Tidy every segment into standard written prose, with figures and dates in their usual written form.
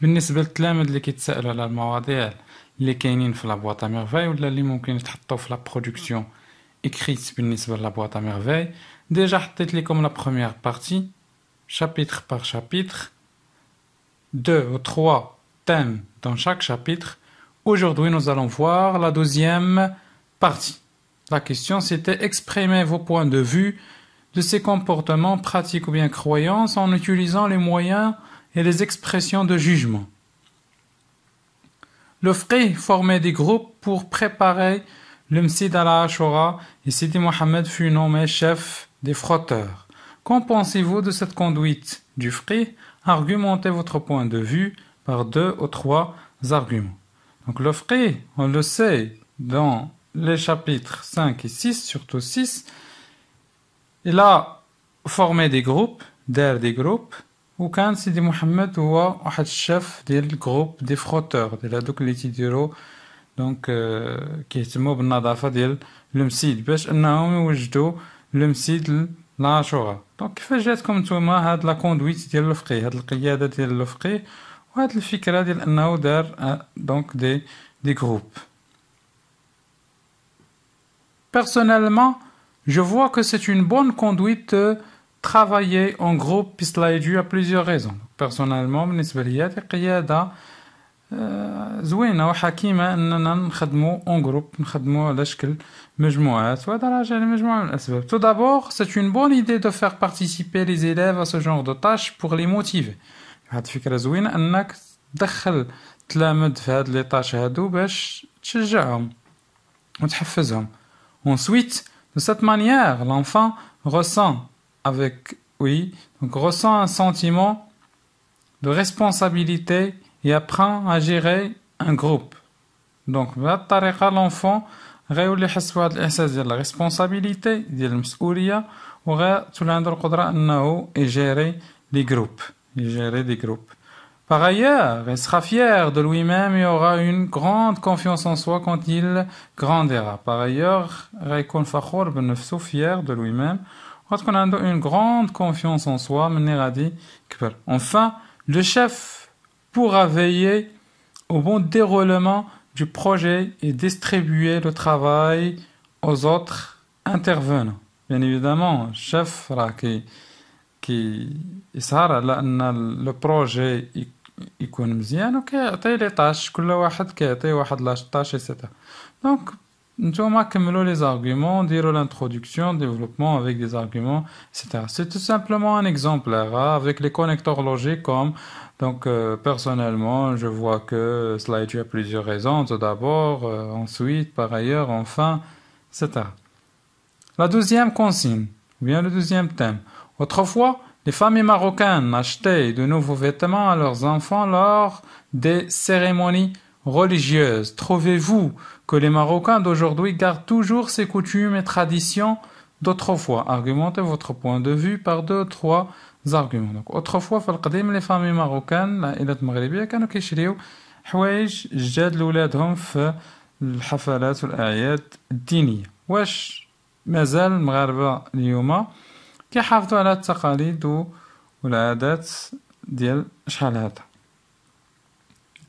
بالنسبة للتلاميذ اللي كيتسائلوا على المواضيع اللي كاينين في لابواط ا ميرفاي ولا اللي ممكن يتحطوا في لا برودكسيون écrite بالنسبة لابواط ا ميرفاي. Déjà حطيت لكم la première partie chapitre par chapitre, 2 ou 3 thèmes dans chaque chapitre. Aujourd'hui, nous allons voir la deuxième partie. La question, c'était exprimer vos points de vue de ces comportements, pratiques ou bien croyances en utilisant les moyens et les expressions de jugement. Le fiqh formait des groupes pour préparer le Msid al-Ashura et Sidi Mohammed fut nommé chef des frotteurs. Qu'en pensez-vous de cette conduite du fiqh? Argumentez votre point de vue par 2 ou 3 arguments. Donc le fiqh, on le sait, dans les chapitres 5 et 6, surtout 6, il a formé des groupes, des groupes, وكان سيدي محمد هو واحد الشيف ديال الجروب دي فروتور ديال هادوك اللي تيديروا دونك كيهتموا بالنظافه ديال المسيد باش انهم يوجدوا المسيد لعاشوراء. دونك كيفاش جاتكم نتوما هاد لا كوندويت ديال الفقيه، هاد القياده ديال الفقيه وهاد الفكره ديال انه دار دونك دي جروب؟ Personnellement, je vois que c'est une bonne conduite de travailler en groupe puisque cela est dû à plusieurs raisons. Personnellement, بالنسبة لي هذه قيادة زوينة وحكيمة أننا نخدمو en groupe، نخدمو على شكل مجموعات، وهذا راجع لمجموعة من الأسباب. Tout d'abord, c'est une bonne idée de faire participer les élèves à ce genre de tâches pour les motiver. هاد فكرة زوينة أنك تدخل تلامذ في هاد لي طاش هادو باش تشجعهم وتحفزهم. Ensuite, de cette manière, l'enfant ressent ressent un sentiment de responsabilité et apprend à gérer un groupe. Donc, بهذه الطريقة l'enfant غيولي يحس بهذا الإحساس ديال la responsabilité ديال المسؤولية وغتولي عنده القدرة أنه يجيري des groupes. Par ailleurs, il sera fier de lui-même et aura une grande confiance en soi quand il grandira. Par ailleurs, غيكون فخور بنفسه, fier de lui-même, وغتكون عنده une grande confiance en soi ملي غادي يكبر. Enfin, le chef pourra veiller au bon déroulement du projet et distribuer le travail aux autres intervenants. Bien évidemment, chef راه كي يسهر على أن لو بروجي يكون مزيان وكيعطي لي طاش، كل واحد كيعطي واحد لاش طاش ايتترا. دونك نتوما كملوا les arguments, ديروا l'introduction, développement avec des arguments, etc. C'est tout simplement un exemplaire avec les connecteurs logiques comme donc personnellement je vois que cela est dû à plusieurs raisons, tout d'abord, ensuite, par ailleurs, enfin, etc. La deuxième consigne, ou bien le deuxième thème. Autrefois, les familles marocaines achetaient de nouveaux vêtements à leurs enfants lors des cérémonies religieuses. Trouvez-vous que les Marocains d'aujourd'hui gardent toujours ces coutumes et traditions d'autrefois? Argumentez votre point de vue par 2 ou 3 arguments. Donc, autrefois, في القديم les familles marocaines العائلات المغربية كانوا كيشريو حوايج جداد لولادهم في الحفلات والأعياد الدينية. واش مازال المغاربة اليوم كيحافظوا على التقاليد والعادات ديال شحال هذا؟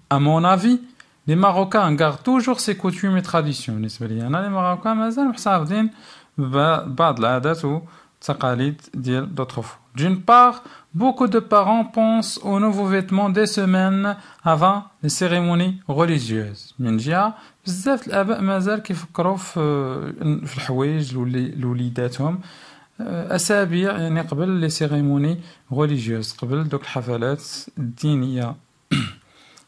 À mon avis, les Marocains gardent toujours ces coutumes et traditions. بالنسبة لي أنا les Marocains مازال محافظين ببعض العادات والتقاليد ديال d'autrefois. D'une part, beaucoup de parents pensent aux nouveaux vêtements des semaines avant les cérémonies religieuses. من جهة بزاف الآباء مازال كيفكروا في الحوايج لوليداتهم أسابيع يعني قبل لي سيريموني religieuses, قبل دوك الحفلات الدينية.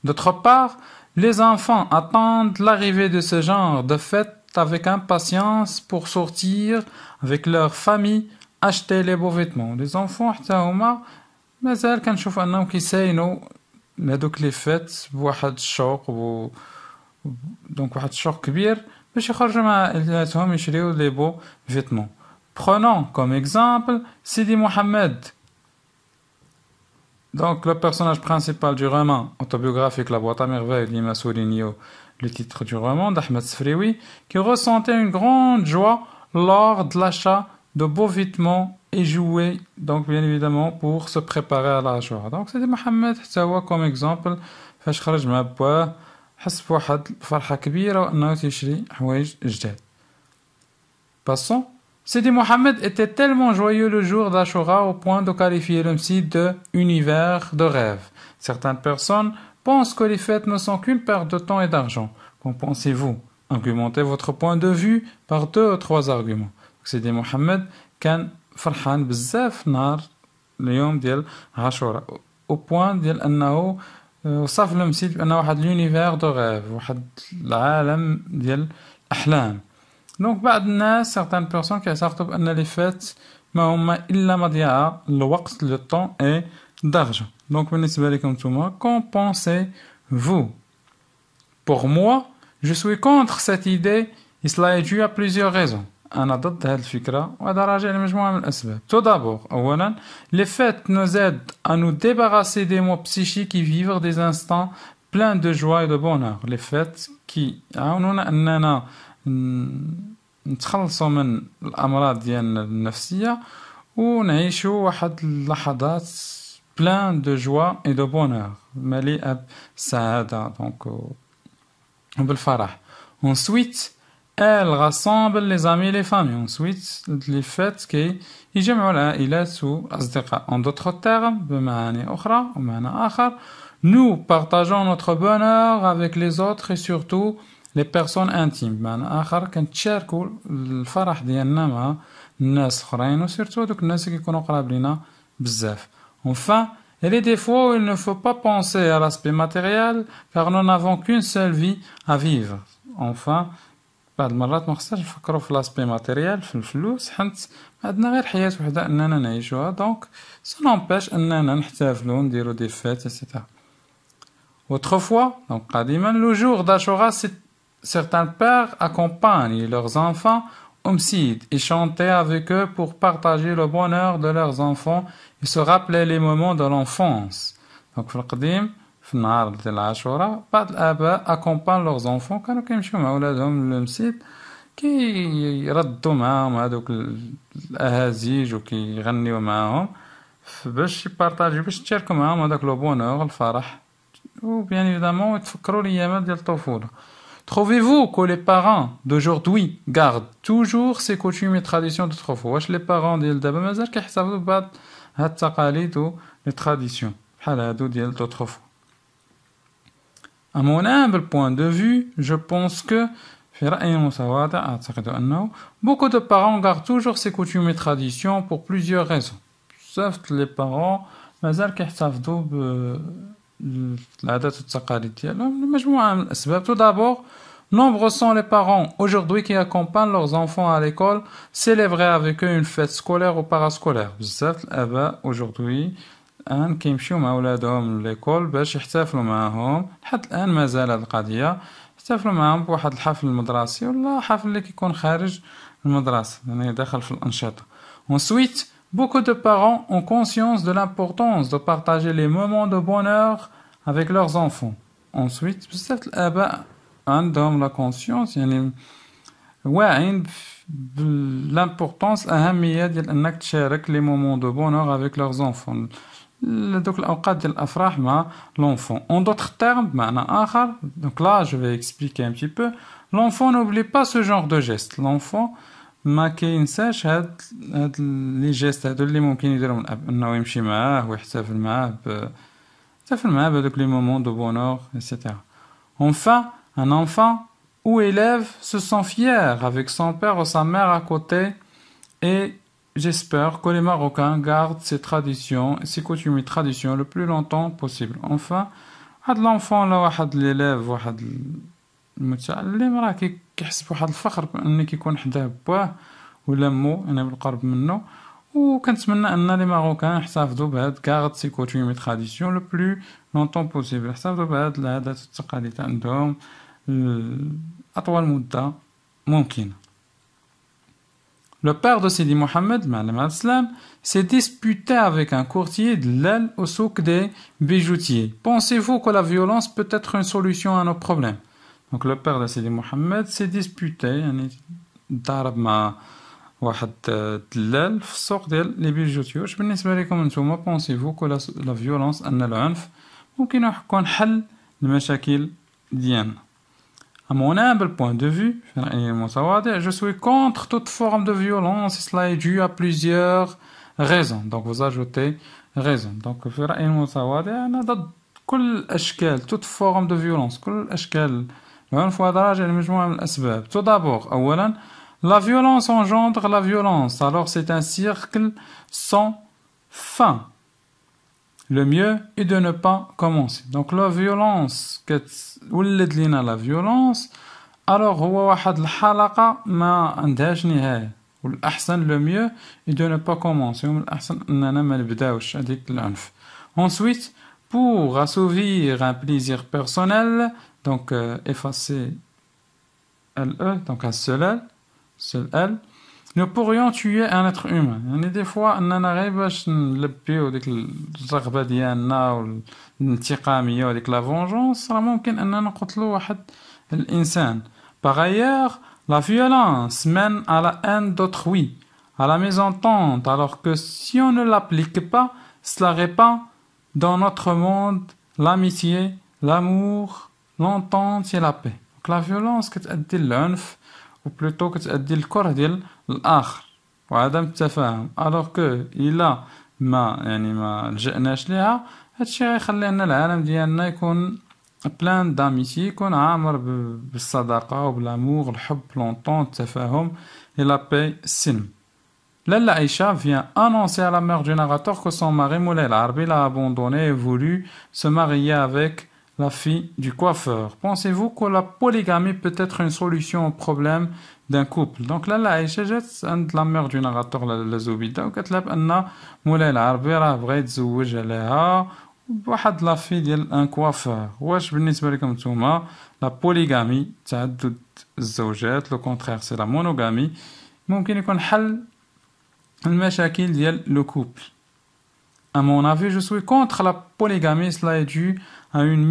D'autre part, les enfants attendent l'arrivée de ce genre de fête avec impatience pour sortir avec leur famille, acheter les beaux vêtements. Les enfants حتى هما مازال كنشوف أنهم كيساينوا لهادوك لي فيت بواحد الشوق دونك واحد الشوق كبير باش يخرجوا مع عائلاتهم يشريو لي beaux vêtements. Prenons comme exemple Sidi Mohammed. Donc le personnage principal du roman autobiographique La boîte à merveilles, Lima Souligno, le titre du roman d'Ahmed Sfrioui, qui ressentait une grande joie lors de l'achat de beaux vêtements et jouer, donc bien évidemment pour se préparer à la Ashura. Donc Sidi Mohammed حتى هو comme exemple فاش خرج مع بواه حس بواحد فرحة كبيرة وأنه تيشري حوايج جداد. Passons. Sidi Mohammed était tellement joyeux le jour d'Ashura au point de qualifier le Msid de univers de rêve. Certaines personnes pensent que les fêtes ne sont qu'une perte de temps et d'argent. Qu'en pensez-vous? Argumentez votre point de vue par 2 ou 3 arguments. Sidi Mohammed كان فرحان بزاف نهار اليوم ديال عاشوراء au point ديال أنه وصف المسيد بأنه واحد l'univers de rêve واحد العالم ديال الأحلام. Donc بعض الناس certaines personnes كيعتقدوا بأن les fêtes ما هما إلا مضيعة الوقت le temps et d'argent. Donc بالنسبة لكم نتوما qu'en pensez-vous? Pour moi, je suis contre cette idée et cela est dû à plusieurs raisons. أنا ضد هذه الفكرة وهذا راجع لمجموعة من الأسباب. Tout d'abord, أولاً, les fêtes nous aident à nous débarrasser des maux psychiques et vivre des instants pleins de joie et de bonheur. Les fêtes qui يعاونونا أننا نتخلصوا من الأمراض ديالنا النفسية ونعيشوا واحد اللحظات plein de joie et de bonheur مليئة بالسعادة donc وبالفرح. Ensuite, elle rassemble les amis et les familles. Ensuite, les fêtes qui يجمعوا العائلات والأصدقاء. En d'autres termes, بمعاني أخرى ومعنى آخر, nous partageons notre bonheur avec les autres et surtout les personnes intimes. بمعنى آخر كنتشاركوا الفرح ديالنا مع الناس الآخرين وسيرتو دوك الناس اللي كيكونوا قراب لينا بزاف. Enfin, il y a des fois où il ne faut pas penser à l'aspect matériel car nous n'avons qu'une seule vie à vivre. Enfin, بعض المرات ما خصناش نفكروا في لاسبي ماتيريال في الفلوس حيت عندنا غير حياة وحدة اننا نعيشوها دونك سا نامبيش اننا نحتفلوا نديروا دي فيت etc. Autrefois, donc قديما, le jour d'Ashura, certains pères accompagnent leurs enfants au Msid et chantaient avec eux pour partager le bonheur de leurs enfants et se rappeler les moments de l'enfance. Donc في القديم في النهار ديال عاشوراء بعض الآباء accompagnent leurs enfants كانوا كيمشيو مع ولادهم للمسجد كيردوا معاهم هذوك الأهازيج وكيغنيو معاهم باش يبارطاجيو باش يتشاركوا معاهم هذاك لو بونور الفرح وبيان ايفيدامون يتفكروا الايامات ديال الطفولة. Trouvez-vous que les parents d'aujourd'hui gardent toujours ces coutumes et traditions d'autrefois? واش les parents ديال دابا مازال كيحتفظوا ببعض هاد التقاليد و les traditions بحال هادو ديال d'autrefois? À mon humble point de vue, je pense que في رأيي المتواضع أعتقد أنه beaucoup de parents gardent toujours ces coutumes et traditions pour plusieurs raisons. بزاف les parents مازال كيحتفظوا بالعادات والتقاليد ديالهم لمجموعة من الأسباب. Tout d'abord, nombreux sont les parents aujourd'hui qui accompagnent leurs enfants à l'école, célébrer avec eux une fête scolaire ou parascolaire. بزاف الآباء aujourd'hui الآن كيمشيو مع ولادهم لليكول باش يحتفلوا معاهم لحد الآن مازال هاد القضية يحتفلوا معاهم بواحد الحفل المدرسي ولا حفل اللي كيكون خارج المدرسة يعني داخل في الأنشطة. Ensuite, beaucoup de parents ont conscience de l'importance de partager les moments de bonheur avec leurs enfants. Ensuite, بزاف الآباء عندهم la conscience يعني واعين بالimportance الأهمية ديال أنك تشارك les moments de bonheur avec leurs enfants. دوك الأوقات ديال الأفراح مع l'enfant. En d'autres termes, بمعنى آخر, donc là je vais expliquer un petit peu, l'enfant n'oublie pas ce genre de geste. L'enfant ما كينساش هاد لي جيست هادو اللي ممكن يديرهم الأب أنه يمشي معاه ويحتفل معاه بهذوك لي moments de bonheur etc. Enfin, un enfant ou élève se sent fier avec son père ou sa mère à côté et j'espère que les Marocains gardent ces traditions, ces coutumes et traditions le plus longtemps possible. Enfin, هاد l'enfant لا واحد l'élève واحد المتعلم راه كيحس بواحد الفخر بأن كيكون حداه بواه ولا مو يعني بالقرب منه وكنتمنى أن لي ماروكان يحتفظوا بهاد garde ces coutumes et traditions le plus longtemps possible. يحتفظوا بهاد العادات والتقاليد عندهم أطول مدة ممكنة. Le père de Sidi Mohammed, Ma'alim al-Islam, s'est disputé avec un courtier de l'aile au souk des bijoutiers. Pensez-vous que la violence peut être une solution à nos problèmes? Donc le père de Sidi Mohammed s'est disputé, ضارب مع واحد الدلال في السوق ديال لي بيجوتي. واش بالنسبة لكم نتوما بونسيفو كو لا فيولونس أن العنف ممكن يكون حل المشاكل ديالنا؟ À mon humble point de vue, je suis contre toute forme de violence et cela est dû à plusieurs raisons. Donc vous ajoutez raison. Donc في رأيي المتواضع أنا ضد كل الأشكال toute forme de violence كل الأشكال العنف وهذا راجع لمجموعة من الأسباب. Tout d'abord أولا la violence engendre la violence alors c'est un cercle sans fin. Le mieux est de ne pas commencer. Donc la violence ولد لينا la violence alors هو واحد الحلقة ما عندهاش نهاية. والأحسن le mieux est de ne pas commencer. ومن الأحسن أننا ما نبداوش هذيك العنف. Ensuite, pour assouvir un plaisir personnel, donc effacer LE, donc un seul L, nous pourrions tuer un être humain. يعني des fois أننا غير باش نلبيو ديك الرغبة ديالنا والانتقامية وديك la vengeance راه ممكن أننا نقتلو واحد الإنسان. Par ailleurs, la violence mène à la haine d'autrui, à la mésentente, alors que si on ne l'applique pas, cela répand dans notre monde l'amitié, l'amour, l'entente et la paix. Donc la violence كتأدي للعنف ou plutôt كتأدي للكره ديال الآخر وعدم التفاهم. alors que إلا ما لجأناش ليها هادشي غيخلي أن العالم ديالنا يكون plein d'amitié, يكون عامر بالصداقة وبالأمور الحب l'entente التفاهم et la paix السلم. Lalla Aïcha vient annoncer à la mère du narrateur que son mari Moulay Al-Arbi l'a abandonné et voulu se marier avec la fille du coiffeur. Pensez-vous que la polygamie peut être une solution au problème d'un couple? Donc Lalla Aïcha جات عند la mère du narrateur الزبيدة وكتلاب أن مولاي العربي راه بغا يتزوج عليها بواحد لا في ديال ان كوافور. واش بالنسبة لكم نتوما لا بوليغامي تعدد الزوجات لو كونترير سي لا مونوغامي ممكن يكون حل المشاكل ديال لو كوبل؟ À mon avis, je suis contre la polygamie. Cela est dû à une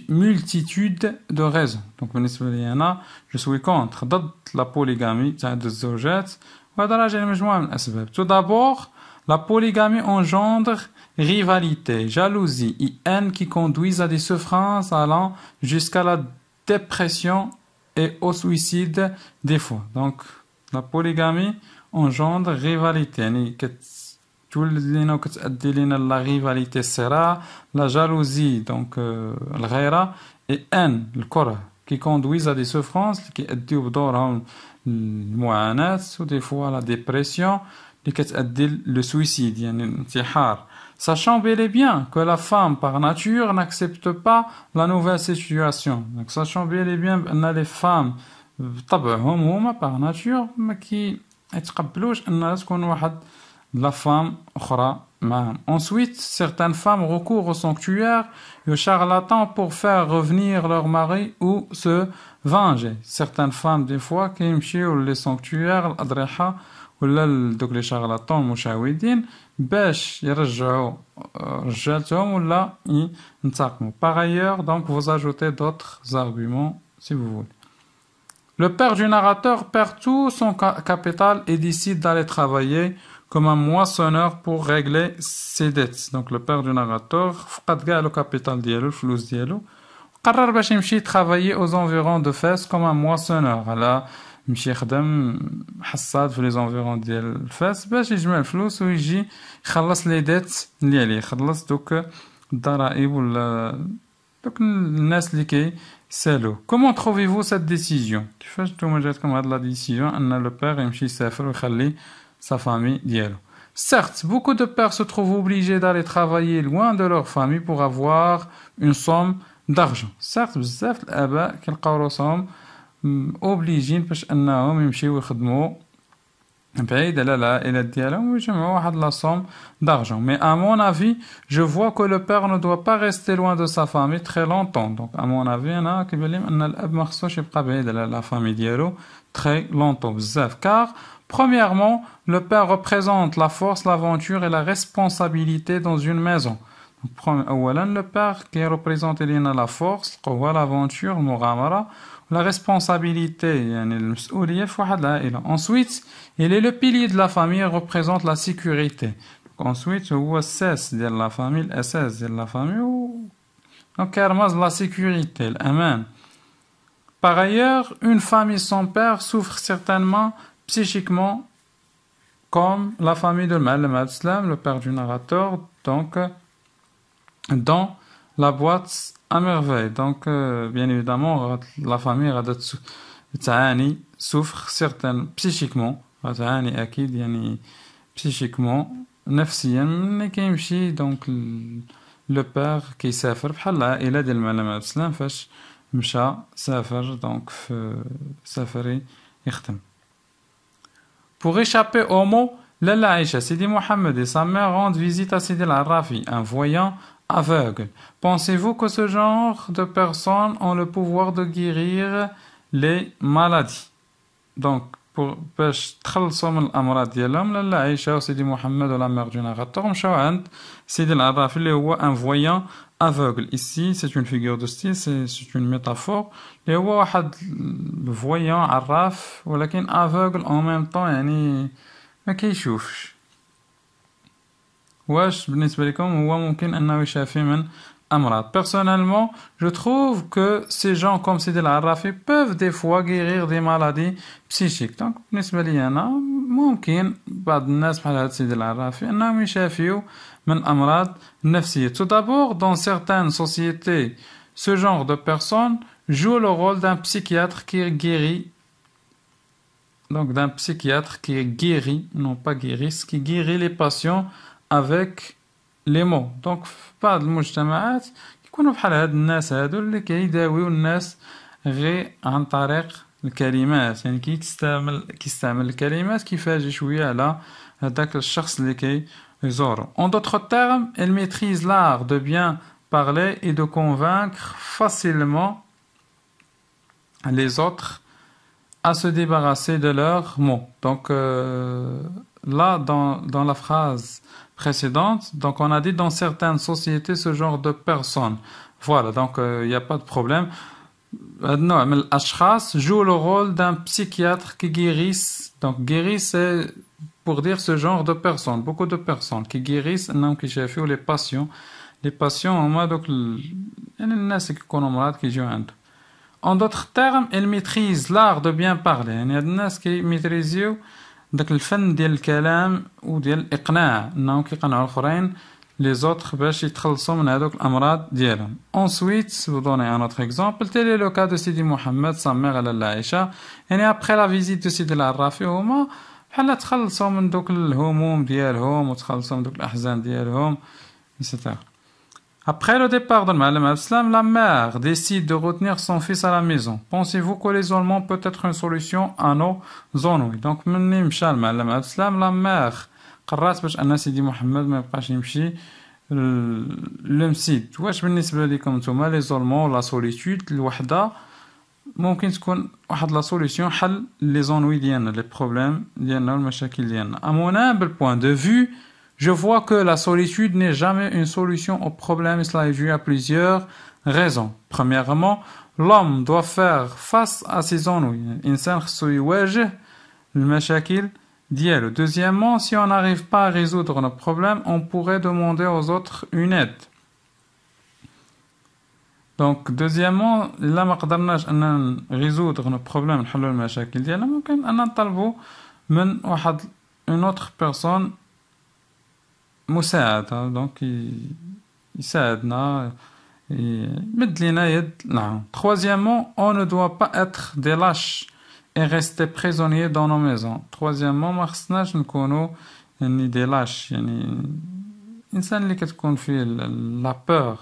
multitude de raisons. Donc, بالنسبة لي أنا, je suis contre ضد la polygamie تعدد الزوجات وهذا راجع لمجموعة من الأسباب. Tout d'abord, la polygamie engendre rivalité, jalousie et haine qui conduisent à des souffrances allant jusqu'à la dépression et au suicide des fois. Donc, la polygamie engendre rivalité. يعني تولد لينا وكتأدي لينا لا ريفاليتي الصراع لا جالوزي دونك الغيرة اي ان الكره كي كوندويز دي سوفرانس اللي كيأديو بدورهم المعاناة ودي فوا لا ديبرسيون اللي كتأدي لو سويسيد يعني الانتحار. Sachant bel et bien que la femme par nature n'accepte pas la nouvelle situation. Donc sachant bel et bien بأن les femmes بطبعهم هما par nature ما كيتقبلوش أنها تكون واحد la femme أخرى معهم. Ensuite, certaines femmes recourent au sanctuaire et aux charlatans pour faire revenir leur mari ou se venger. Certaines femmes, des fois, qui يمشيو les sanctuaires الأضرحة ولا دوك les charlatans المشعوذين باش يرجعوا رجالتهم ولا ينتقموا. Par ailleurs, donc, vous ajoutez d'autres arguments si vous voulez. Le père du narrateur perd tout son capital et décide d'aller travailler comme un moissonneur pour régler ses dettes. Donc le père du narrateur فقد كاع le capital ديالو الفلوس ديالو قرر باش يمشي travailler aux environs de Fès comme un moissonneur. على يمشي يخدم حصاد في les environs ديال فاس باش يجمع الفلوس ويجي يخلص لي ديت اللي عليه يخلص دوك الضرائب ولا دوك الناس اللي كيسالوه. Comment trouvez-vous cette décision? كيفاش نتوما جاتكم هاد لا ديسيزيون ان لو بير يمشي يسافر ويخلي sa famille ديالو؟ Certes, beaucoup de pères se trouvent obligés d'aller travailler loin de leur famille pour avoir une somme d'argent. Certes, بزاف الآباء كيلقاو روسهم obligés باش أنهم يمشيو يخدموا بعيد على العائلة ديالهم ويجمعوا واحد la somme d'argent. Mais à mon avis, je vois que le père ne doit pas rester loin de sa famille très longtemps. Donc à mon avis أنا كيبان لي أن الأب ما خصوش يبقى بعيد على la famille ديالو très longtemps بزاف. Car premièrement, le père représente la force, l'aventure et la responsabilité dans une maison. أولا le père qui représente لنا la force, القوة, l'aventure, المغامرة la responsabilité يعني المسؤولية في واحد العائلة. Ensuite, il est le pilier de la famille, représente la sécurité. Ensuite هو الساس ديال la famille, الأساس ديال la famille donc كيرمز la sécurité, الأمان. Par ailleurs, une famille sans père souffre certainement psychiquement comme la famille de Ma'alem Abdeslam, le père du narrateur, donc dans la boîte à merveille. Donc, bien évidemment, la famille souffre certainement psychiquement, أكيد يعني psychiquement, نفسيا ملي كيمشي donc le père كيسافر بحال العائلة ديال Ma'alem Abdeslam فاش مشى سافر donc في سفري يخدم. Pour échapper aux maux, Lalla Aïcha, Sidi Mohammed et sa mère rendent visite à Sidi al-Rafi, un voyant aveugle. Pensez-vous que ce genre de personnes ont le pouvoir de guérir les maladies? Donc, pour باش تخلصوا من الأمراض ديالهم لالا عائشة وسيدي محمد ولا mère du narrateur مشاو عند سيدي العرافي اللي هو un voyant aveugle. Ici, c'est une figure de style, c'est une métaphore. اللي هو واحد voyant عراف ولكن aveugle en même temps يعني ما كيشوفش. واش بالنسبة لكم هو ممكن أنه يشافي من أمراض. Personnellement, je trouve que ces gens comme Sidi al-Arafi peuvent des fois guérir des maladies psychiques. Donc, بالنسبة لي أنا ممكن بعض الناس بحال هاد سيدي العرافي أنهم يشافيو من أمراض نفسية. Tout d'abord, dans certaines sociétés, ce genre de personnes joue le rôle d'un psychiatre qui guérit. Donc, d'un psychiatre qui guérit, non pas guérisse, qui guérit les patients avec les mots. Donc في بعض المجتمعات يكونوا بحال هاد الناس هادو اللي كيداويو الناس غير عن طريق الكلمات يعني كيستعمل الكلمات كيفاجئ شويه على هذاك الشخص اللي كيزورو. En d'autres termes, elle maîtrise l'art de bien parler et de convaincre facilement les autres à se débarrasser de leurs mots. Donc là dans la phrase précédente, donc on a dit dans certaines sociétés ce genre de personnes. Voilà, donc il n'y a pas de problème. Non, mais l'ashkhas joue le rôle d'un psychiatre qui guérisse. Donc guérit, c'est pour dire ce genre de personnes, beaucoup de personnes qui guérissent, non qui chafient les patients. Les patients, en mode donc en d'autres termes, elle maîtrise l'art de bien parler. Il y a des gens qui maîtrisent داك الفن ديال الكلام وديال الإقناع أنهم كيقنعوا الآخرين les autres باش يتخلصوا من هذوك الأمراض ديالهم. Ensuite, vous donnez un autre exemple, tel est le cas de Sidi Mohammed, sa mère لالا عائشة. يعني après la visite de Sidi العرافي هما بحال تخلصوا من دوك الهموم ديالهم وتخلصوا من دوك الأحزان ديالهم etc. Après le départ de Ma'alem Abdeslam, la mère décide de retenir son fils à la maison. Pensez-vous que l'isolement peut être une solution à nos ennuis? Donc, مني مشى Ma'alem Abdeslam, la mère قررت باش أن سيدي محمد ما يبقاش يمشي للمسجد. واش بالنسبة لكم نتوما l'isolement la solitude الوحدة ممكن تكون واحد لا solution حل les ennuis ديالنا les problèmes ديالنا والمشاكل ديالنا. À mon humble point de vue, je vois que la solitude n'est jamais une solution au problème et cela est dû à plusieurs raisons. Premièrement, l'homme doit faire face à ses ennuis. الإنسان خصو يواجه المشاكل ديالو. Deuxièmement, si on n'arrive pas à résoudre nos problèmes, on pourrait demander aux autres une aide. Donc, deuxièmement, إلا ما قدرناش أن résoudre nos problèmes نحلو المشاكل ديالنا ممكن أن نطلبوا من واحد une autre personne مساعدة donc يساعدنا يمد لنا يد. نعم. Troisièmement, on ne doit pas être des lâches et rester prisonniers dans nos maisons. Troisièmement, ما خصناش نكونوا يعني des lâches يعني الإنسان اللي كتكون فيه la peur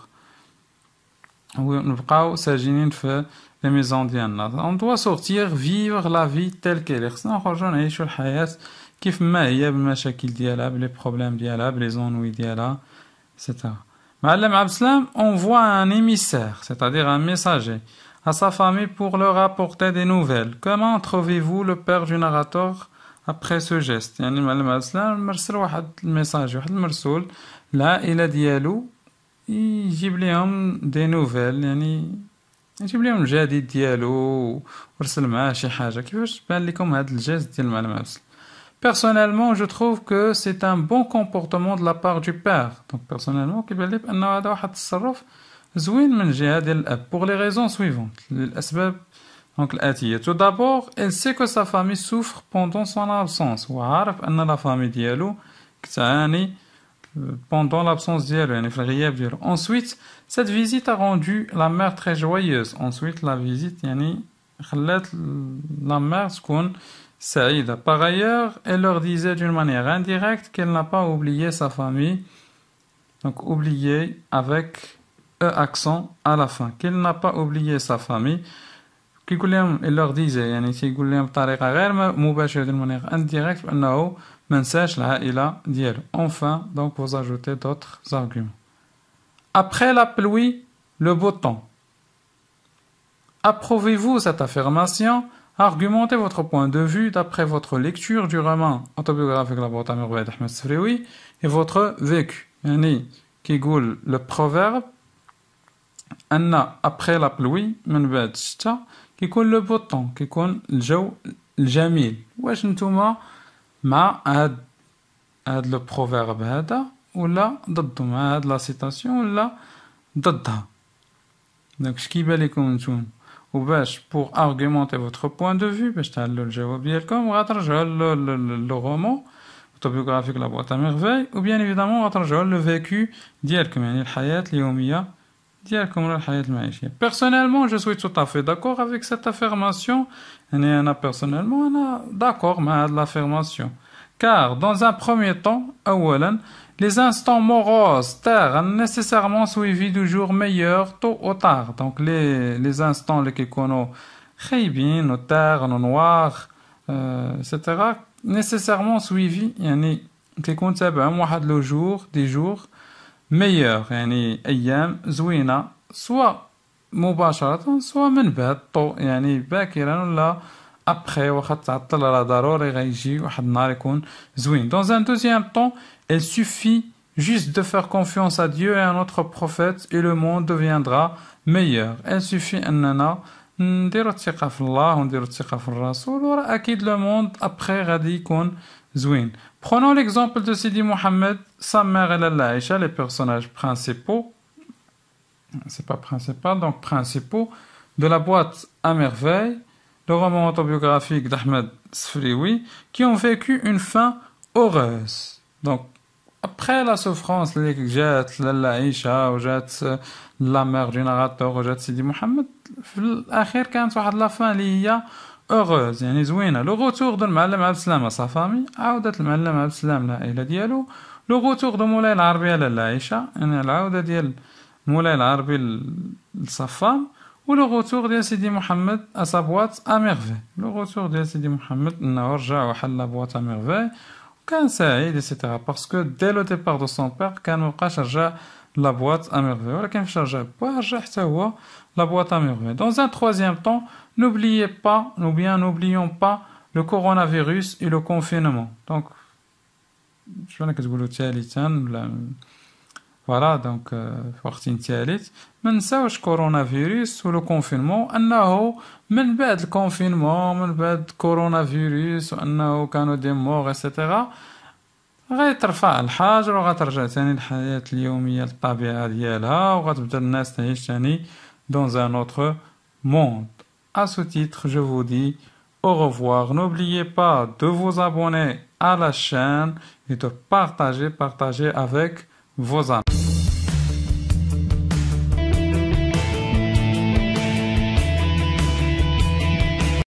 ونبقاو ساجنين في les maisons ديالنا. On doit sortir, vivre la vie telle qu'elle. خصنا نخرجوا نعيشوا الحياة كيف ما هي بالمشاكل ديالها بلي بروبليم ديالها بلي زونوي ديالها etc. Ma'alem Abdeslam envoie un émissaire, c'est-à-dire un messager, à sa famille pour leur apporter des nouvelles. Comment trouvez-vous le père du narrateur après ce geste? يعني Ma'alem Abdeslam مرسل واحد الميساج واحد المرسول العائلة ديالو يجيب لهم des nouvelles يعني يجيب لهم الجديد ديالو ورسل معاه شي حاجة. كيفاش بان لكم هاد الجيست ديال المعلم عبد السلام؟ Personnellement, je trouve que c'est un bon comportement de la part du père. Donc, personnellement, كيبان لي بأنه هذا واحد التصرف زوين من جهة ديال الأب. Pour les raisons suivantes. للأسباب donc الآتية. Tout d'abord, elle sait que sa famille souffre pendant son absence. وعارف أن la famille ديالو كتعاني pendant l'absence ديالو يعني في الغياب ديالو. Ensuite, cette visite a rendu la mère très joyeuse. Ensuite, la visite يعني خلات la mère تكون سعيدة. Par ailleurs, elle leur disait d'une manière indirecte qu'elle n'a pas oublié sa famille. Donc, oublié avec E accent à la fin. Qu'elle n'a pas oublié sa famille. كيقول لهم il leur disait يعني تيقول لهم بطريقة غير مباشرة d'une manière indirecte بأنه ما نساش العائلة ديالو. Enfin, donc vous ajoutez d'autres arguments. Après la pluie, le beau temps. Approuvez-vous cette affirmation? Argumentez votre point de vue d'après votre lecture du roman autobiographique La boîte à merveilles d'Ahmed Sfrioui et votre vécu. يعني كيقول le proverbe أن après la pluie من بعد الشتاء كيكون لو بو طون كيكون الجو الجميل. واش نتوما مع هاد لو بروفيرب هذا ولا ضده؟ مع هاد لا سيتاسيون ولا ضدها؟ دونك اش كيبان لكم نتوما؟ وباش بور ارغيمونتي فوتر بوين دو فيو باش تعلو الجواب ديالكم غترجعوا لو رومون autobiographique La boîte à merveilles ou bien évidemment غترجعوا لو فيكو ديالكم يعني الحياة اليومية ديالكم ولا الحياة المعيشية. Personnellement, je suis tout à fait d'accord avec cette affirmation. يعني أنا personnellement أنا d'accord مع هاد l'affirmation. Car dans un premier temps, أولا, les instants moroses terres nécessairement suivis du jour meilleur tôt ou tard. Donc les instants اللي كيكونوا خايبين و terres و noirs etc. nécessairement suivis يعني كيكون تابعهم واحد لو jour des jours meilleur يعني أيام زوينة سواء مباشرة سواء من بعد طو يعني باكرا ولا après واخا تعطل راه ضروري غيجي واحد النهار يكون زوين. Dans un deuxième temps, il suffit juste de faire confiance à Dieu et à notre prophète et le monde deviendra meilleur. Il suffit أننا نديرو الثقة في الله ونديرو الثقة في الرسول وراه أكيد le monde après غادي يكون زوين. Prenons l'exemple de Sidi Mohammed, sa mère et Lalla Aïcha, les personnages principaux, c'est pas principal, donc principaux, de la boîte à merveilles, le roman autobiographique d'Ahmed Sfrioui, qui ont vécu une fin heureuse. Donc, après la souffrance, les jets, Lalla Aïcha, ou jets la mère du narrateur, ou jets Sidi Mohammed, l'achir, quand la fin, il y a heureuse يعني زوينة. لو غوتور دو المعلم عبد السلام à sa famille عودة المعلم عبد السلام العائلة ديالو. لو غوتور دو مولاي العربي على العائشة يعني العودة ديال مولاي العربي للصفام. ولو غوتور ديال سيدي محمد à sa boîte à merveilles. لو غوتور ديال سيدي محمد انه رجع وحل لا بواط à merveilles وكان سعيد etc. parce que dès le départ de son père كان مبقاش رجع la boîte à merveilles ولكن فاش رجع با رجع حتى هو la boîte à merveilles. Dans un troisième temps, n'oubliez pas, ou bien n'oublions pas le coronavirus et le confinement. Donc, je vais vous dire voilà, donc, وقت ثالث ما نساوش coronavirus و le confinement أنه من بعد الكونفينمون من بعد coronavirus وأنه كانوا دي مور etc. غيترفع الحجر وغترجع تاني الحياة اليومية للطبيعة ديالها وغتبدا الناس تعيش تاني dans un autre monde. À ce titre, je vous dis au revoir. N'oubliez pas de vous abonner à la chaîne et de partager avec vos amis.